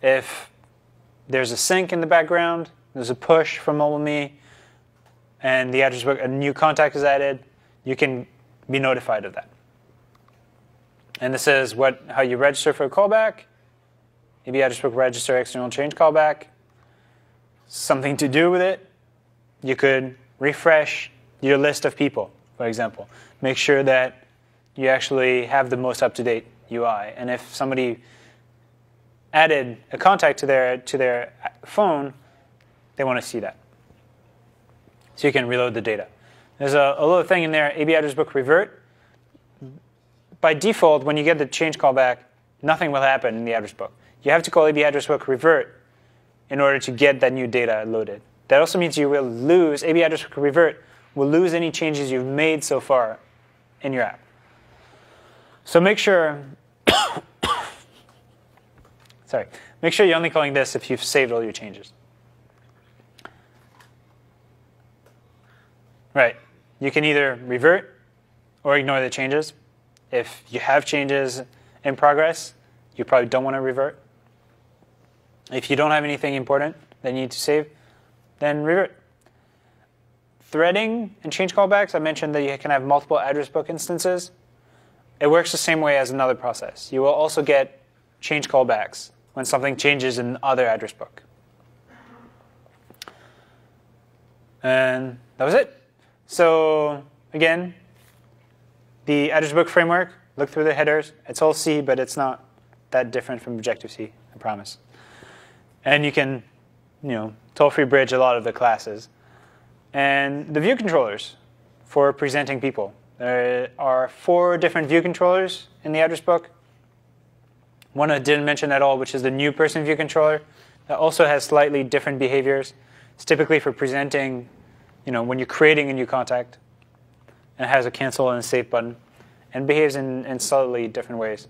If there's a sync in the background, there's a push from MobileMe, and the address book, a new contact is added, you can be notified of that. And this is how you register for a callback. Maybe address book register external change callback. Something to do with it, you could refresh your list of people, for example. Make sure that you actually have the most up-to-date UI. And if somebody added a contact to their phone, they want to see that. So you can reload the data. There's a little thing in there, AB address book revert. By default, when you get the change callback, nothing will happen in the address book. You have to call AB address book revert in order to get that new data loaded. That also means you will lose, AB address book revert will lose any changes you've made so far in your app. So make sure, make sure you're only calling this if you've saved all your changes. Right. You can either revert or ignore the changes. If you have changes in progress, you probably don't want to revert. If you don't have anything important that you need to save, then revert. Threading and change callbacks, I mentioned that you can have multiple address book instances. It works the same way as another process. You will also get change callbacks when something changes in other address book. And that was it. So again, the address book framework, look through the headers. It's all C, but it's not that different from Objective-C, I promise. And you can toll-free bridge a lot of the classes. And the view controllers for presenting people. There are 4 different view controllers in the address book. One I didn't mention at all, which is the new person view controller. That also has slightly different behaviors. It's typically for presenting, when you're creating a new contact. And it has a cancel and a save button. And behaves in slightly different ways.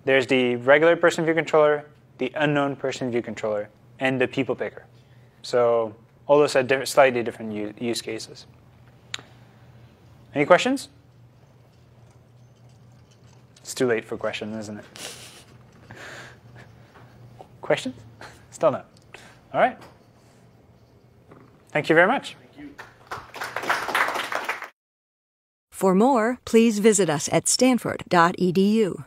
There's the regular person view controller, the unknown person view controller, and the people picker. So all those are slightly different use cases. Any questions? It's too late for questions, isn't it? Questions? Still no. All right. Thank you very much. For more, please visit us at stanford.edu.